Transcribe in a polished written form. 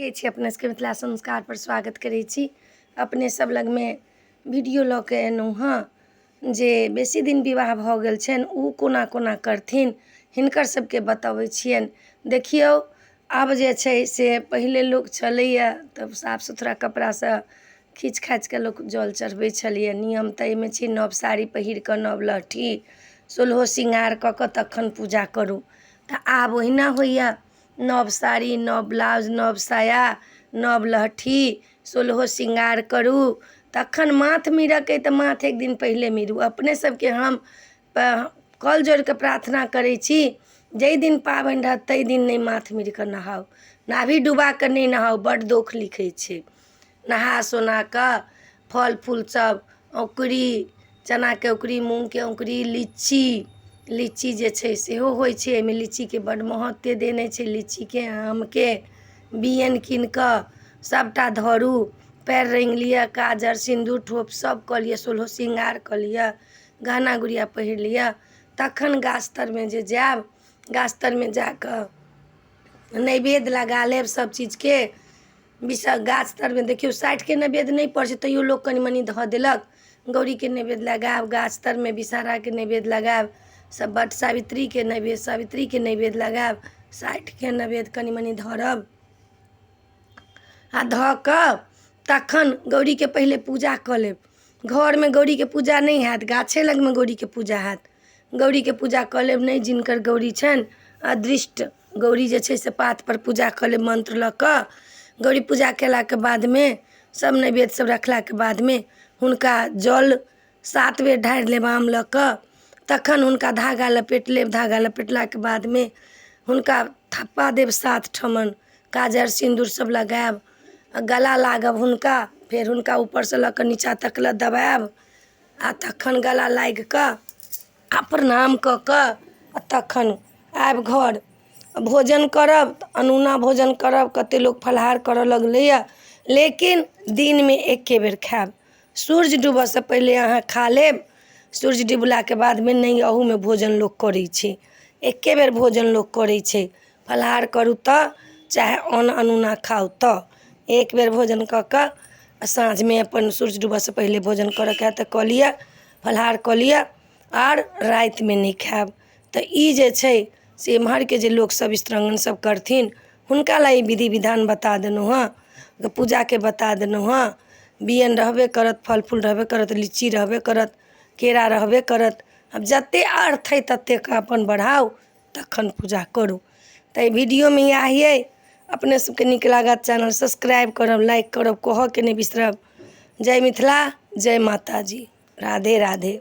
लगे छी अपने सबके मिथिला संस्कार पर स्वागत करै छी। अपने सब लग में वीडियो लऽ के एलहुँ हँ जे बेसी दिन विवाह भऽ गेल छनि ओ कोना कोना करथिन हिनकर सबके बतबै छियनि। देखियौ आब जे छै से पहिले लोक छलैए तब साफ सुथरा कपड़ासँ खींच खाच के लोक जल चढ़बै छलैए। नियम तऽ एहिमे छै नव साड़ी पहिर कऽ नव लहठी सोलहो श्रृंगार कऽ कऽ तखन पूजा करू। तऽ आब ओहिना होइए, नव साड़ी नव ब्लाउज नव साया नव लहठी सोलहो श्रृंगार करू तखन माथ मिरक अइ तऽ माथ एक दिन पहिले मिरू। अपने सबके हम कल जोड़ कऽ प्रार्थना करै छी जाहि दिन पाबनि रहत ताहि दिन नहि माथ मिर कऽ नहाउ, नाभि डुबा कऽ नहि नहाउ, बड्ड दोख लिखै छै। नहा सोना कऽ फल फूल सब औंकरी चनाके औंकरी मूँगके औंकरी लीची जे छै सेहो होइ छै। एहिमे लीचीके बड्ड महत्व देने छै। लीचीके आमके बियन कीन कऽ सभटा धरू, पैर रंगि लिअ, काजर सिन्दूर ठोप सब कऽ लिअ, सोलहो श्रृंगार कऽ लिअ, गहना गुड़िया पहिर लिअ। तखन गाछ तरमे जे जायब गाछ तरमे जा कऽ नैवेद्य लगा लेब सब चीजके। गाछ तरमे देखियौ 60के नैवेद्य नहि पड़ै छै तैयो लोक कनि मनि धऽ देलक। गौरीके नैवेद्य लगायब, गाछ तरमे विषहाराके नैवेद्य लगायब, सब बट सावित्रीके नैवेद्य लगायब, 60के नैवेद्य कनि मनि धरब आ धऽ कऽ तखन गौरीके पहिले पूजा कऽ लेब। घरमे गौरीके पूजा नहि हैत, गाछे लगमे गौरीके पूजा हैत। गौरीके पूजा कऽ लेब, नहि जिनकर गौरी छनि अदृष्ट गौरी जे छै से पातपर पूजा कऽ लेब मन्त्र लऽ कऽ। गौरी पूजा केलाके बादमे सब नैवेद्य सब रखलाके बादमे हुनका जल 7 बेर ढारि लेब आम लऽ कऽ। तखन हुनका धागा लपेट लेब, धागा लपेटलाके बादमे हुनका थप्पा देब 7 ठमन, काजर सिन्दूर सब लगायब आ गला लागब हुनका। फेर हुनका ऊपरसँ लऽ कऽ नीचाँ तक लऽ दबायब आ तखन गला लागि कऽ आ प्रणाम कऽ कऽ आ तखन आयब घर। भोजन करब, अनूना भोजन करब, कतेक लोक फलाहार करऽ लगलैए लेकिन दिनमे एके बेर खायब। सूर्य डूबऽसँ पहिले अहाँ खा लेब, सूर्य डुबलाके बादमे नहि अहूमे भोजन लोक करै छै, एके बेर भोजन लोक करै छै। फलाहार करू तऽ चाहे अन्न अनूना खाउ तऽ एक बेर भोजन कऽ कऽ आ साँझमे अपन सूर्य डूबऽसँ पहिले भोजन करऽके हैत तऽ कऽ लिअ, फलाहार कऽ लिअ आर रातिमे नहि खायब। तऽ ई जे छै से एम्हरके जे लोकसब स्त्रांगन सब करथिन हुनका लए ई विधि विधान बता देलहुँ हँ, पूजाके बता देलहुँ हँ। बियन रहबे करत, फल फूल रहबे करत, लीची रहबे करत, केरा रहबे करत। आब जतेक अर्थ अइ ततेक अपन बढ़ाउ तखन पूजा करू। तऽ एहि वीडियोमे इएह अइ। अपने सबके नीक लागत चैनल सब्सक्राइब करब, लाइक करब, कहऽके नहि बिसरब। जय मिथिला, जय माता जी, राधे राधे।